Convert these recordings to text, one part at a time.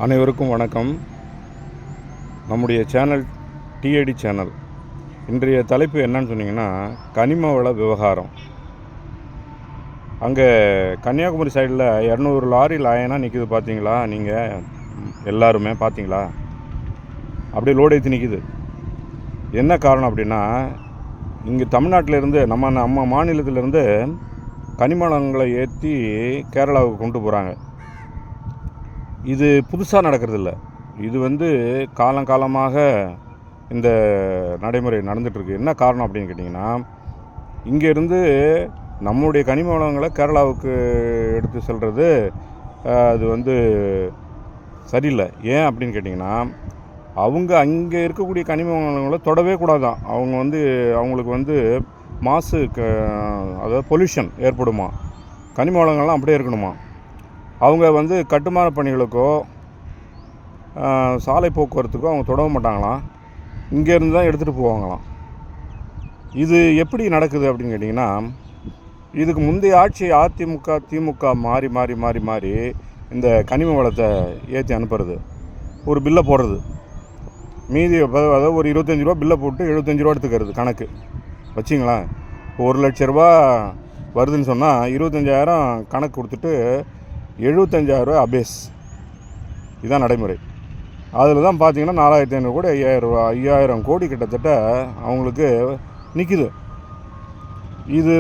அனைவருக்கும் வணக்கம். நம்முடைய சேனல் டிஏடி சேனல். இன்றைய தலைப்பு என்னன்னு சொன்னீங்கன்னா, கனிம வள விவகாரம். அங்கே கன்னியாகுமரி சைடில் 200 லாரி லைனாக நிற்கிது, பார்த்தீங்களா? நீங்கள் எல்லாருமே பார்த்தீங்களா? அப்படியே லோடு ஏற்றி நிற்கிது. என்ன காரணம் அப்படின்னா, இங்கே தமிழ்நாட்டிலேருந்து நம்ம மாநிலத்திலேருந்து கனிம வளங்களை ஏற்றி கேரளாவுக்கு கொண்டு போகிறாங்க. இது புதுசாக நடக்கிறதில்ல. இது காலங்காலமாக இந்த நடைமுறை நடந்துகிட்ருக்கு. என்ன காரணம் அப்படின்னு கேட்டிங்கன்னா, இங்கேருந்து நம்முடைய கனிம வளங்களை கேரளாவுக்கு எடுத்து செல்வது அது சரியில்லை. ஏன் அப்படின்னு கேட்டிங்கன்னா, அவங்க அங்கே இருக்கக்கூடிய கனிம வளங்களை தொடவே கூடாதான். அவங்களுக்கு மாசு, அதாவது பொல்யூஷன் ஏற்படுமா. கனிம வளங்கள்லாம் அப்படியே இருக்கணுமா. அவங்க கட்டுமான பணிகளுக்கோ சாலை போக்குவரத்துக்கோ அவங்க தொடர மாட்டாங்களாம். இங்கேருந்து தான் எடுத்துகிட்டு போவாங்களாம். இது எப்படி நடக்குது அப்படின்னு கேட்டிங்கன்னா, இதுக்கு முந்தைய ஆட்சி அதிமுக திமுக மாறி மாறி மாறி மாறி இந்த கனிம வளத்தை ஏற்றி அனுப்புறது, ஒரு பில்லை போடுறது, மீதி அதாவது ஒரு 25 ரூபா பில்லை போட்டு 75 ரூபா எடுத்துக்கிறது கணக்கு வச்சிங்களேன். இப்போ 1 லட்ச ரூபா வருதுன்னு சொன்னால் 25,000 கணக்கு கொடுத்துட்டு 75,000 ரூபா அபேஸ். இதுதான் நடைமுறை. அதில் தான் பார்த்தீங்கன்னா 4,500 கோடி 5,000 கோடி கிட்டத்தட்ட அவங்களுக்கு நிற்கிது. இது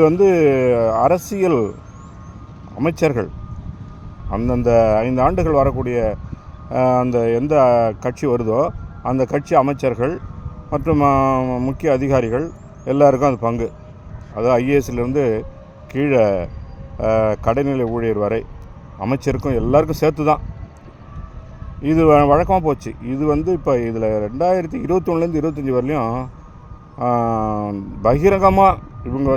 அரசியல் அமைச்சர்கள், அந்தந்த 5 ஆண்டுகள் வரக்கூடிய அந்த எந்த கட்சி வருதோ அந்த கட்சி அமைச்சர்கள் மற்றும் முக்கிய அதிகாரிகள் எல்லாருக்கும் அது பங்கு. அதாவது ஐஏஎஸ்லேருந்து கீழே கடைநிலை ஊழியர் வரை அமைச்சருக்கும் எல்லாருக்கும் சேர்த்து தான் இது வழக்கமாக போச்சு. இது இப்போ இதில் 2021லேருந்து 25 வரலையும் பகிரங்கமாக இவங்க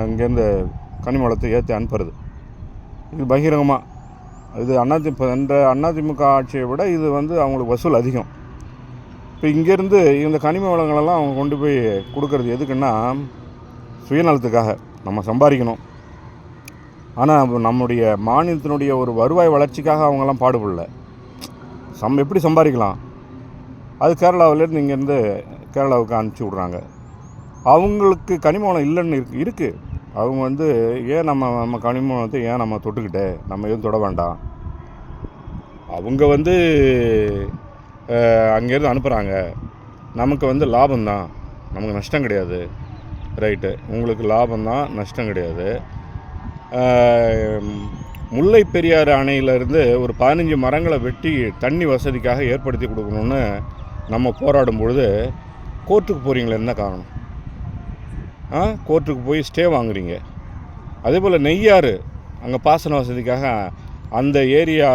இங்கேருந்து கனிம வளத்தை ஏற்றி அனுப்புறது. இது பகிரங்கமாக. இது அதிமுக ஆட்சியை விட இது அவங்களுக்கு வசூல் அதிகம். இப்போ இங்கேருந்து இந்த கனிம வளங்களெல்லாம் அவங்க கொண்டு போய் கொடுக்கறது எதுக்குன்னா, சுயநலத்துக்காக நம்ம சம்பாதிக்கணும். ஆனால் நம்முடைய மாநிலத்தினுடைய ஒரு வருவாய் வளர்ச்சிக்காக அவங்கெல்லாம் பாடுபடல. எப்படி சம்பாதிக்கலாம், அது கேரளாவிலேருந்து இங்கேருந்து கேரளாவுக்கு அனுப்பிச்சி விட்றாங்க. அவங்களுக்கு கனிம வளம் இல்லைன்னு இருக்குது. அவங்க ஏன் நம்ம கனிம வளத்தை ஏன் நம்ம தொட்டுக்கிட்டு நம்ம எதுவும் தொட வேண்டாம். அவங்க அங்கேருந்து அனுப்புகிறாங்க. நமக்கு லாபம்தான், நமக்கு நஷ்டம் கிடையாது. ரைட்டு, உங்களுக்கு லாபம்தான், நஷ்டம் கிடையாது. முல்லை பெரியாறு அணையிலேருந்து ஒரு 15 மரங்களை வெட்டி தண்ணி வசதிக்காக ஏற்படுத்தி கொடுக்கணுன்னு நம்ம போராடும் பொழுது கோர்ட்டுக்கு போகிறீங்களே, என்ன காரணம்? கோர்ட்டுக்கு போய் ஸ்டே வாங்குறீங்க. அதே போல் நெய்யாறு அங்கே பாசன வசதிக்காக, அந்த ஏரியா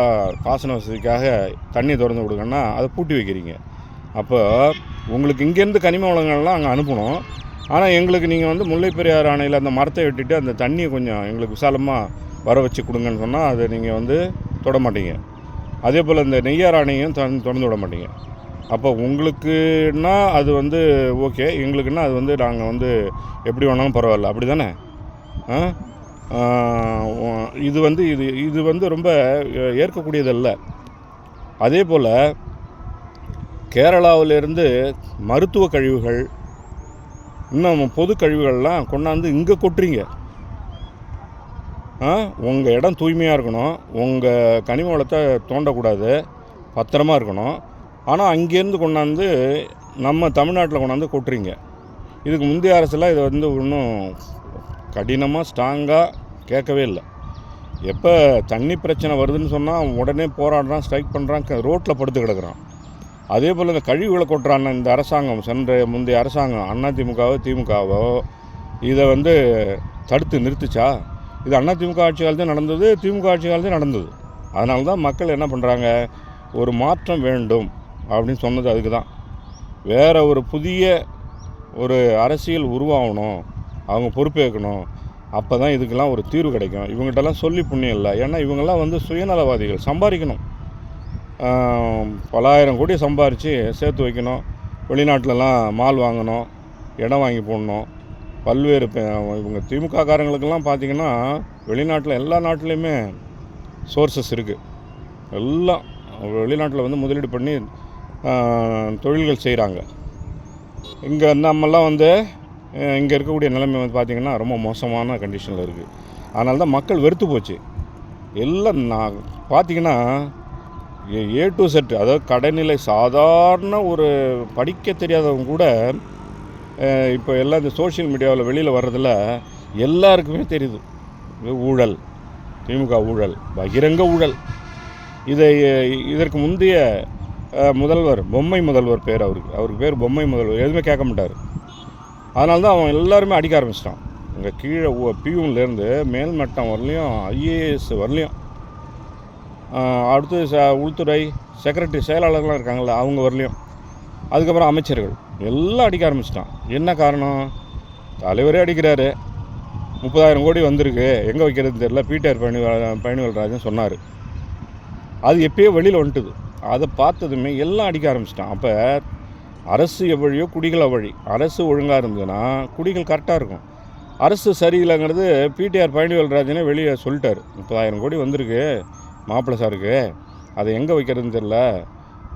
பாசன வசதிக்காக தண்ணி திறந்து கொடுக்கணுன்னா அதை பூட்டி வைக்கிறீங்க. அப்போ உங்களுக்கு இங்கேருந்து கனிம வளங்கள்லாம் அங்கே அனுப்பணும். ஆனால் எங்களுக்கு நீங்கள் முல்லை பெரியாறு அணையில் அந்த மரத்தை வெட்டிட்டு அந்த தண்ணியை கொஞ்சம் எங்களுக்கு விசாலமாக வர வச்சு கொடுங்கன்னு சொன்னால் அதை நீங்கள் தொட மாட்டீங்க. அதே போல் இந்த நெய்யாறு அணையும் திறந்து விட மாட்டீங்க. அப்போ உங்களுக்குன்னா அது ஓகே, எங்களுக்குன்னா அது நாங்கள் எப்படி வேணாலும் பரவாயில்ல, அப்படி தானே? இது ரொம்ப ஏற்கக்கூடியதல்ல. அதே போல் கேரளாவிலேருந்து மருத்துவ கழிவுகள், இன்னும் பொது கழிவுகள்லாம் கொண்டாந்து இங்கே கொட்டுறீங்க. உங்கள் இடம் தூய்மையாக இருக்கணும், உங்கள் கனிம வளத்தை தோண்டக்கூடாது, பத்திரமா இருக்கணும். ஆனால் அங்கேருந்து கொண்டாந்து நம்ம தமிழ்நாட்டில் கொண்டாந்து கொட்டுறீங்க. இதுக்கு முந்தைய அரசெல்லாம் இதை இன்னும் கடினமாக ஸ்ட்ராங்காக கேட்கவே இல்லை. எப்போ தண்ணி பிரச்சனை வருதுன்னு சொன்னால் உடனே போராடுறான், ஸ்ட்ரைக் பண்ணுறான், ரோட்டில் படுத்து கிடக்குறான். அதே போல் இந்த கழிவுகளை கொட்டுறான இந்த அரசாங்கம், முந்தைய அரசாங்கம் அதிமுகவோ திமுகவோ இதை தடுத்து நிறுத்துச்சா? இது அதிமுக ஆட்சி காலத்தையும் நடந்தது, திமுக ஆட்சி காலத்தையும் நடந்தது. அதனால தான் மக்கள் என்ன பண்ணுறாங்க, ஒரு மாற்றம் வேண்டும் அப்படின்னு சொன்னது அதுக்கு தான். வேறு ஒரு புதிய ஒரு அரசியல் உருவாகணும், அவங்க பொறுப்பேற்கணும். அப்போ தான் இதுக்கெல்லாம் ஒரு தீர்வு கிடைக்கும். இவங்ககிட்டலாம் சொல்லி புண்ணியம் இல்லை. ஏன்னா இவங்கெல்லாம் சுயநலவாதிகள், சம்பாதிக்கணும். பலாயிரம் கோடி சம்பாரித்து சேர்த்து வைக்கணும். வெளிநாட்டிலலாம் மால் வாங்கணும், இடம் வாங்கி போடணும். பல்வேறு இவங்க திமுக காரங்களுக்கெல்லாம் பார்த்திங்கன்னா வெளிநாட்டில் எல்லா நாட்டிலையுமே சோர்ஸஸ் இருக்குது. எல்லாம் வெளிநாட்டில் வந்து முதலீடு பண்ணி தொழில்கள் செய்கிறாங்க. இங்கே நம்மெல்லாம் வந்து இங்கே இருக்கக்கூடிய நிலைமை வந்து பார்த்திங்கன்னா ரொம்ப மோசமான கண்டிஷனில் இருக்குது. அதனால தான் மக்கள் வெறுத்து போச்சு. எல்லாம் நான் பார்த்திங்கன்னா ஏ டு செட், அதாவது கடைநிலை சாதாரண ஒரு படிக்க தெரியாதவங்க கூட இப்போ எல்லாம் இந்த சோஷியல் மீடியாவில் வெளியில் வர்றதில் எல்லாருக்குமே தெரியுது ஊழல், திமுக ஊழல், பகிரங்க ஊழல். இதற்கு முந்தைய முதல்வர் பொம்மை முதல்வர் பேர், அவருக்கு பேர் பொம்மை முதல்வர், எதுவுமே கேட்க மாட்டார். அதனால தான் அவன் எல்லாருமே அடிக்க ஆரம்பிச்சிட்டான். இங்கே கீழே பியூன்லேருந்து மேல்மட்டம் வரலையும், ஐஏஎஸ் வரலையும், அடுத்து உள்துறை செக்ரட்டரி செயலாளர்கள்லாம் இருக்காங்கள்ல அவங்க வரலையும், அதுக்கப்புறம் அமைச்சர்கள் எல்லாம் அடிக்க ஆரம்பிச்சிட்டான். என்ன காரணம்? தலைவரே அடிக்கிறாரு. 30,000 கோடி வந்திருக்கு, எங்கே வைக்கிறதுன்னு தெரியல, பிடிஆர் பழனிவேல்ராஜன் சொன்னார். அது எப்பயோ வெளியில் வந்துட்டுது. அதை பார்த்ததுமே எல்லாம் அடிக்க ஆரம்பிச்சிட்டான். அப்போ அரசு எவ்வழியோ குடிகள் அவ்வழி. அரசு ஒழுங்காக இருந்ததுன்னா குடிகள் கரெக்டாக இருக்கும். அரசு சரியில்லைங்கிறது பிடிஆர் பழனிவேல்ராஜனே வெளியே சொல்லிட்டார். 30,000 கோடி வந்திருக்கு மாப்பிள்ளை சாருக்கு, அதை எங்கே வைக்கிறதுன்னு தெரில,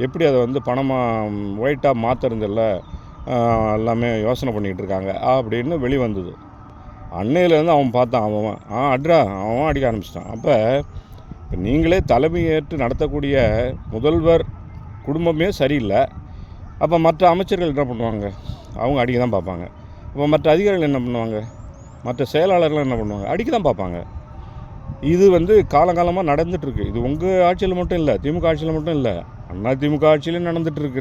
எப்படி அதை வந்து பணமாக ஒயிட்டாக மாற்றுறது தெரில, எல்லாமே யோசனை பண்ணிக்கிட்டு இருக்காங்க அப்படின்னு வெளிவந்தது. அன்னையிலேருந்து அவன் பார்த்தான், அவன் அடிக்க ஆரம்பிச்சிட்டான். அப்போ இப்போ நீங்களே தலைமை ஏற்று நடத்தக்கூடிய முதல்வர் குடும்பமே சரியில்லை. அப்போ மற்ற அமைச்சர்கள் என்ன பண்ணுவாங்க? அவங்க அடிக்க தான் பார்ப்பாங்க. இப்போ மற்ற அதிகாரிகள் என்ன பண்ணுவாங்க? மற்ற செயலாளர்கள் என்ன பண்ணுவாங்க? அடிக்க தான் பார்ப்பாங்க. இது வந்து காலங்காலமாக நடந்துகிட்ருக்கு. இது உங்கள் ஆட்சியில் மட்டும் இல்லை, திமுக ஆட்சியில் மட்டும் இல்லை, அண்ணா திமுக ஆட்சியிலும்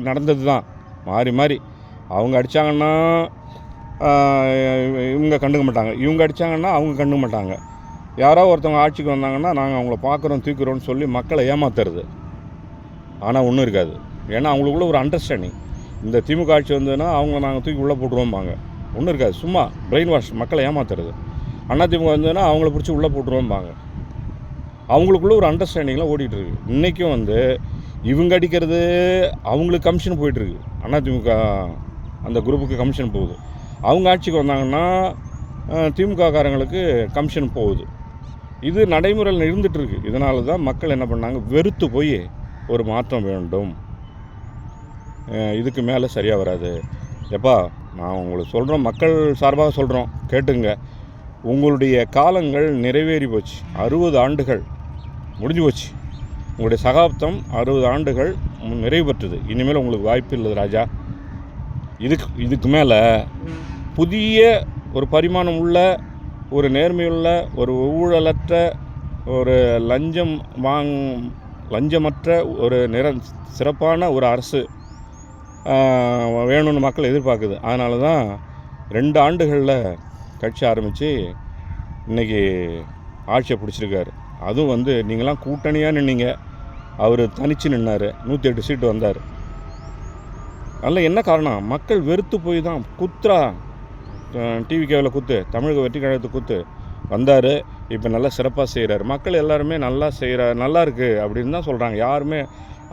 நடந்தது தான். மாறி மாறி அவங்க அடித்தாங்கன்னா இவங்க கண்டுக்க மாட்டாங்க, இவங்க அடித்தாங்கன்னா அவங்க கண்டுக்க மாட்டாங்க. யாராவது ஒருத்தவங்க ஆட்சிக்கு வந்தாங்கன்னா நாங்கள் அவங்கள பார்க்குறோம் தூக்கிறோன்னு சொல்லி மக்களை ஏமாத்துறது. ஆனால் ஒன்றும் இருக்காது. ஏன்னா அவங்களுக்குள்ள ஒரு அண்டர்ஸ்டாண்டிங், இந்த திமுக ஆட்சி வந்ததுன்னா அவங்கள நாங்கள் தூக்கி உள்ளே போட்டுருவோம்பாங்க. ஒன்றும் இருக்காது, சும்மா பிரெயின் வாஷ், மக்களை ஏமாத்துறது. அண்ணா திமுக வந்ததுன்னா அவங்கள பிடிச்சி உள்ளே போட்டுருவோம்பாங்க. அவங்களுக்குள்ள ஒரு அண்டர்ஸ்டாண்டிங்கில் ஓடிட்டுருக்கு. இன்றைக்கும் வந்து இவங்க அடிக்கிறது அவங்களுக்கு கமிஷன் போயிட்டுருக்கு. அண்ணா திமுக அந்த குரூப்புக்கு கமிஷன் போகுது. அவங்க ஆட்சிக்கு வந்தாங்கன்னா திமுக காரங்களுக்கு கமிஷன் போகுது. இது நடைமுறையில் இருந்துகிட்ருக்கு. இதனால தான் மக்கள் என்ன பண்ணாங்க, வெறுத்து போய் ஒரு மாற்றம் வேண்டும், இதுக்கு மேலே சரியாக வராது. எப்பா நான் உங்களுக்கு சொல்கிறோம், மக்கள் சார்பாக சொல்கிறோம், கேட்டுங்க. உங்களுடைய காலங்கள் நிறைவேறி போச்சு. 60 ஆண்டுகள் முடிஞ்சு போச்சு. உங்களுடைய சகாப்தம் 60 ஆண்டுகள் நிறைவு பெற்றது. இனிமேல் உங்களுக்கு வாய்ப்பு இல்லை ராஜா. இதுக்கு மேலே புதிய ஒரு பரிமாணம் உள்ள, ஒரு நேர்மையுள்ள, ஒரு ஊழலற்ற, ஒரு லஞ்சமற்ற ஒரு சிறப்பான ஒரு அரசு வேணும்னு மக்கள் எதிர்பார்க்குது. அதனால தான் 2 ஆண்டுகளில் கட்சி ஆரம்பித்து இன்றைக்கி ஆட்சியை பிடிச்சிருக்காரு. அதுவும் வந்து நீங்களாம் கூட்டணியாக நின்னீங்க, அவர் தனித்து நின்னார், 108 சீட்டு வந்தார். அதில் என்ன காரணம்? மக்கள் வெறுத்து போய் தான் குத்துறா, டிவிகேவில் குத்து, தமிழக வெற்றி கழகத்துக்கு குத்து வந்தார். இப்போ நல்லா சிறப்பாக செய்கிறார். மக்கள் எல்லாருமே நல்லா செய்கிறார், நல்லா இருக்குது அப்படின்னு தான் சொல்கிறாங்க. யாருமே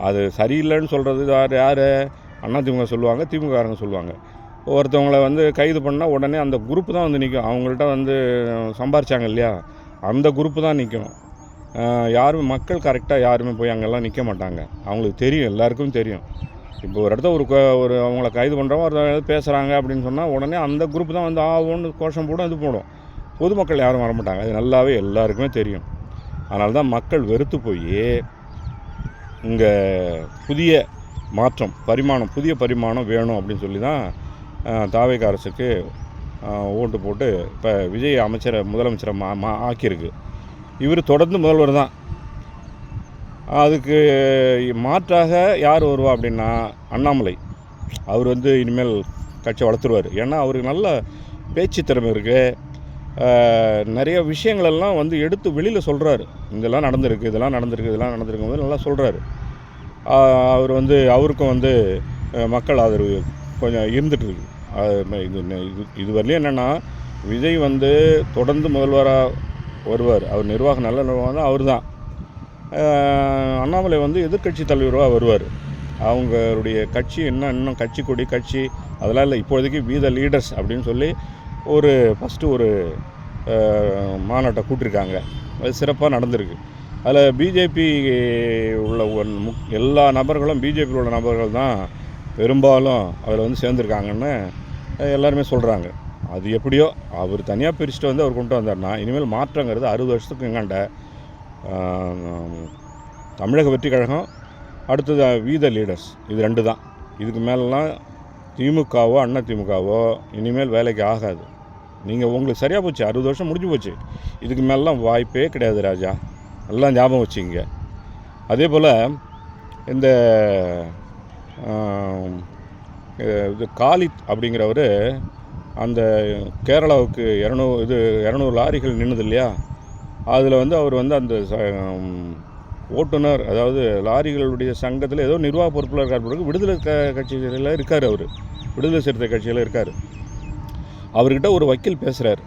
அது சரியில்லைன்னு சொல்கிறது யார்? அதிமுக சொல்லுவாங்க, திமுககாரங்க சொல்லுவாங்க. ஒருத்தவங்களை வந்து கைது பண்ணால் உடனே அந்த குரூப்பு தான் வந்து நிற்கும். அவங்கள்ட்ட வந்து சம்பாரிச்சாங்க இல்லையா, அந்த குரூப்பு தான் நிற்கும். யாரும் மக்கள் கரெக்டாக யாருமே போய் அங்கெல்லாம் நிற்க மாட்டாங்க. அவங்களுக்கு தெரியும், எல்லாருக்கும் தெரியும். இப்போ ஒரு இடத்த ஒரு அவங்கள கைது பண்ணுறவங்க ஒரு பேசுகிறாங்க அப்படின்னு சொன்னால் உடனே அந்த குரூப் தான் வந்து ஒன்று கோஷம் போடும், இது போடும். பொதுமக்கள் யாரும் வரமாட்டாங்க. அது நல்லாவே எல்லாருக்குமே தெரியும். அதனால தான் மக்கள் வெறுத்து போய் இங்கே புதிய மாற்றம், புதிய பரிமாணம் வேணும் அப்படின்னு சொல்லி தான் தாவேக அரசுக்கு ஓட்டு போட்டு இப்போ விஜய் முதலமைச்சரை ஆக்கியிருக்கு. இவர் தொடர்ந்து முதல்வர் தான். அதுக்கு மாற்றாக யார் வருவா அப்படின்னா அண்ணாமலை. அவர் வந்து இனிமேல் கட்சியை வளர்த்துருவார். ஏன்னா அவருக்கு நல்ல பேச்சு திறமை இருக்குது. நிறைய விஷயங்களெல்லாம் வந்து எடுத்து வெளியில் சொல்கிறாரு. இதெல்லாம் நடந்திருக்கு நல்லா சொல்கிறாரு. அவர் வந்து அவருக்கும் வந்து மக்கள் ஆதரவு கொஞ்சம் இருந்துகிட்ருக்கு. இது வரலையும் என்னென்னா, விஜய் வந்து தொடர்ந்து முதல்வராக வருவார். அவர் நிர்வாகம் நல்ல நிர்வாகம் தான் அவர் தான். அண்ணாமலை வந்து எதிர்கட்சி தலைவராக வருவார். அவங்களுடைய கட்சி இன்னும் கட்சி கொடி கட்சி அதெல்லாம் இல்லை. இப்போதைக்கு வி த லீடர்ஸ் அப்படின்னு சொல்லி ஃபஸ்ட்டு ஒரு மாநாட்டை கூட்டிருக்காங்க. அது சிறப்பாக நடந்திருக்கு. அதில் பிஜேபி உள்ள எல்லா நபர்களும் பிஜேபியில் உள்ள நபர்கள் தான் பெரும்பாலும் அதில் வந்து சேர்ந்துருக்காங்கன்னு எல்லாருமே சொல்கிறாங்க. அது எப்படியோ அவர் தனியாக பிரிச்சுட்டு வந்து அவர் கொண்டு வந்தார்னா இனிமேல் மாற்றங்கிறது 60 வருஷத்துக்கு எங்காண்ட தமிழக வெற்றி கழகம், அடுத்தது வி த லீடர்ஸ், இது 2 தான். இதுக்கு மேலெலாம் திமுகவோ அண்ணா திமுகவோ இனிமேல் வேலைக்கு ஆகாது. நீங்கள் உங்களுக்கு சரியாக போச்சு, 60 வருஷம் முடிஞ்சு போச்சு. இதுக்கு மேலாம் வாய்ப்பே கிடையாது ராஜா, எல்லாம் ஞாபகம் வச்சுங்க. அதே போல் இந்த இது காலித் அப்படிங்கிறவர் அந்த கேரளாவுக்கு 200 லாரிகள் நின்றுது இல்லையா, அதில் வந்து அவர் வந்து அந்த ஓட்டுநர், அதாவது லாரிகளுடைய சங்கத்தில் ஏதோ நிர்வாக பொறுப்பில் இருக்கார். பிறகு விடுதலை கட்சியில் இருக்கார், அவர் விடுதலை சிறுத்தை கட்சியில் இருக்கார். அவர்கிட்ட ஒரு வக்கீல் பேசுகிறார்.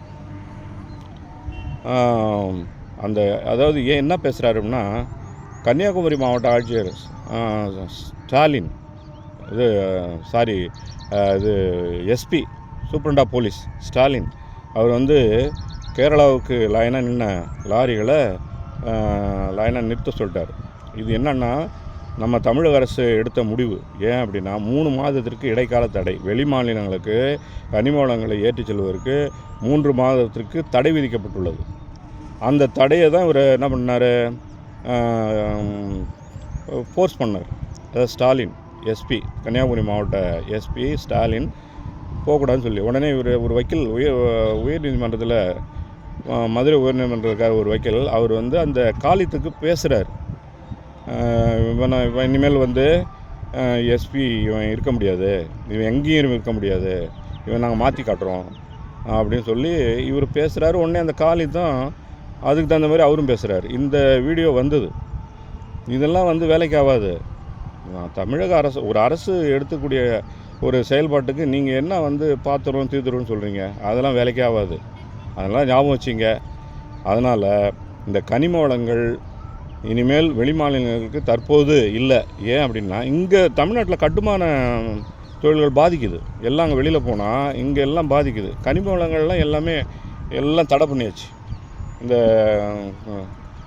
அந்த அதாவது என்ன பேசுகிறாரு அப்படின்னா, கன்னியாகுமரி மாவட்ட ஆட்சியர் ஸ்டாலின், இது SP superintendent of police Stalin, அவர் வந்து கேரளாவுக்கு லைனாக நின்ன லாரிகளை லைனாக நிறுத்த சொல்லிட்டார். இது என்னென்னா நம்ம தமிழக அரசு எடுத்த முடிவு. ஏன் அப்படின்னா 3 மாதத்திற்கு இடைக்கால தடை, வெளி மாநிலங்களுக்கு கனிம வளங்களை ஏற்றிச் செல்வதற்கு 3 மாதத்திற்கு தடை விதிக்கப்பட்டுள்ளது. அந்த தடையை தான் இவர் என்ன பண்ணார், ஃபோர்ஸ் பண்ணார். அதாவது ஸ்டாலின் எஸ்பி, கன்னியாகுமரி மாவட்ட எஸ்பி ஸ்டாலின் போகக்கூடாதுன்னு சொல்லி உடனே இவர் ஒரு வக்கீல் உயர் நீதிமன்றத்தில், மதுரை உயர்நீதிமன்றத்துக்கார ஒரு வக்கீல், அவர் வந்து அந்த காலித்துக்கு பேசுகிறார். இவன் இனிமேல் வந்து எஸ்பி இவன் இருக்க முடியாது, இவன் எங்கேயும் இருக்க முடியாது, இவன் நாங்கள் மாற்றி காட்டுறோம் அப்படின்னு சொல்லி இவர் பேசுகிறாரு. உடனே அந்த காலித்தும் அதுக்கு தகுந்த மாதிரி அவரும் பேசுகிறார். இந்த வீடியோ வந்தது. இதெல்லாம் வந்து வேலைக்கு ஆகாது. தமிழக அரசு, ஒரு அரசு எடுத்துக்கூடிய ஒரு செயல்பாட்டுக்கு நீங்கள் என்ன வந்து பார்த்துருவோம் தீர்த்துருவோன்னு சொல்கிறீங்க, அதெல்லாம் வேலைக்கே ஆகாது. அதெல்லாம் ஞாபகம் வச்சிங்க. அதனால் இந்த கனிம வளங்கள் இனிமேல் வெளிமாநிலங்களுக்கு தற்போது இல்லை. ஏன் அப்படின்னா இங்கே தமிழ்நாட்டில் கட்டுமான தொழில்கள் பாதிக்குது. எல்லாம் அங்கே வெளியில் போனால் இங்கே எல்லாம் பாதிக்குது. கனிம வளங்கள்லாம் எல்லாம் தடை பண்ணியாச்சு. இந்த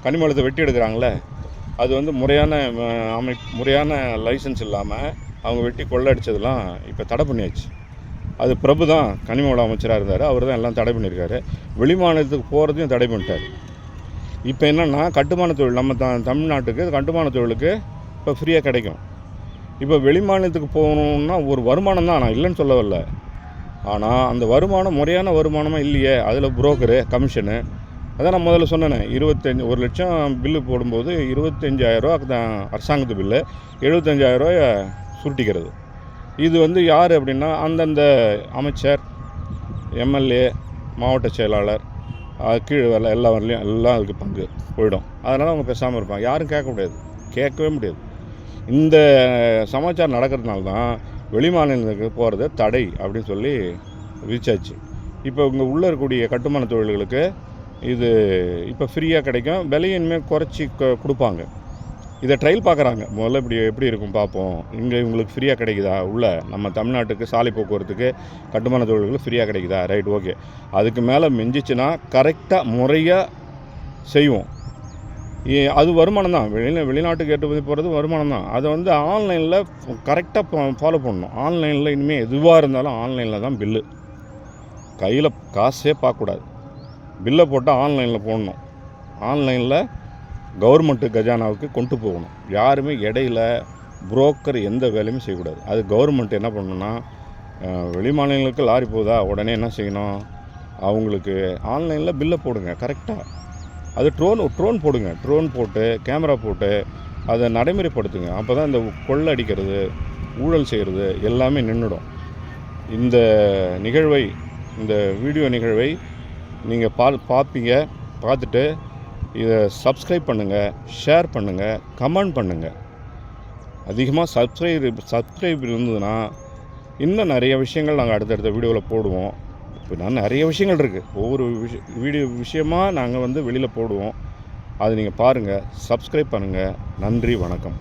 கனிம வளத்தை வெட்டி எடுக்கிறாங்களே, அது வந்து முறையான லைசன்ஸ் இல்லாமல் அவங்க வெட்டி கொள்ளடிச்சதெல்லாம் இப்போ தடை பண்ணியாச்சு. அது பிரபு தான் கனிம வள அமைச்சராக இருந்தார், அவர் தான் எல்லாம் தடை பண்ணியிருக்காரு. வெளிமாநிலத்துக்கு போகிறதையும் தடை பண்ணிட்டார். இப்போ என்னென்னா கட்டுமான தொழில், நம்ம தமிழ்நாட்டுக்கு கட்டுமான தொழிலுக்கு இப்போ ஃப்ரீயாக கிடைக்கும். இப்போ வெளிமாநிலத்துக்கு போகணுன்னா ஒரு வருமானம் தான், நான் இல்லைன்னு சொல்ல வரல. ஆனால் அந்த வருமானம் முறையான வருமானமாக இல்லையே, அதில் புரோக்கரு கமிஷனு. அதான் நான் முதல்ல சொன்னேன், 1 லட்சம் பில்லு போடும்போது 25,000 தான் அரசாங்கத்து பில்லு, 75,000 சுருட்டிக்கிறது. இது வந்து யார் அப்படின்னா அந்தந்த அமைச்சர், எம்எல்ஏ, மாவட்ட செயலாளர், கீழ் வேலை எல்லாம் வரலையும் எல்லாம் அதுக்கு பங்கு போயிடும். அதனால் அவங்க பேசாமல் இருப்பாங்க, யாரும் கேட்கவே முடியாது. இந்த சமாச்சாரம் நடக்கிறதுனால தான் வெளி மாநிலங்களுக்கு போகிறது தடை அப்படின்னு சொல்லி விதிச்சாச்சு. இப்போ இங்கே உள்ளே இருக்கக்கூடிய கட்டுமான தொழில்களுக்கு இது இப்போ ஃப்ரீயாக கிடைக்கும். விலையின்மே குறைச்சி கொடுப்பாங்க. இதை ட்ரையல் பார்க்குறாங்க. முதல்ல எப்படி இருக்கும் பார்ப்போம், இங்கே இவங்களுக்கு ஃப்ரீயாக கிடைக்குதா, உள்ள நம்ம தமிழ்நாட்டுக்கு சாலை போக்குவரத்துக்கு கட்டுமான தொழில்களுக்கு ஃப்ரீயாக கிடைக்குதா, ரைட் ஓகே. அதுக்கு மேலே மிஞ்சிச்சுன்னா கரெக்டாக முறையாக செய்வோம். அது வருமானம் தான். வெளிநாட்டுக்கு ஏற்றுமதி போகிறது வருமானம் தான். அதை வந்து ஆன்லைனில் கரெக்டாக ஃபாலோ பண்ணணும். ஆன்லைனில் இனிமேல் எதுவாக இருந்தாலும் ஆன்லைனில் தான் பில்லு, கையில் காசே பார்க்கக்கூடாது. பில்லை போட்டால் ஆன்லைனில் போடணும். ஆன்லைனில் கவர்மெண்ட்டு கஜானாவுக்கு கொண்டு போகணும். யாருமே இடையில புரோக்கர் எந்த வேலையுமே செய்யக்கூடாது. அது கவர்மெண்ட் என்ன பண்ணணும்னா, வெளி மாநிலங்களுக்கு லாரி போகுதா, உடனே என்ன செய்யணும், அவங்களுக்கு ஆன்லைனில் பில்லை போடுங்க கரெக்டாக. அது ட்ரோன் போடுங்க, ட்ரோன் போட்டு கேமரா போட்டு அதை நடைமுறைப்படுத்துங்க. அப்போ தான் இந்த கொள்ளை அடிக்கிறது, ஊழல் செய்கிறது எல்லாமே நின்றுடும். இந்த நிகழ்வை, இந்த வீடியோ நிகழ்வை நீங்கள் பார்ப்பீங்க. பார்த்துட்டு இதை சப்ஸ்கிரைப் பண்ணுங்கள், ஷேர் பண்ணுங்கள், கமெண்ட் பண்ணுங்கள். அதிகமாக சப்ஸ்கிரைப் இருந்ததுன்னா இன்னும் நிறைய விஷயங்கள் நாங்கள் அடுத்தடுத்த வீடியோவில் போடுவோம். இப்போ நிறைய விஷயங்கள் இருக்குது. ஒவ்வொரு விஷயமாக நாங்கள் வந்து வெளியில் போடுவோம். அதை நீங்கள் பாருங்கள், சப்ஸ்கிரைப் பண்ணுங்கள். நன்றி, வணக்கம்.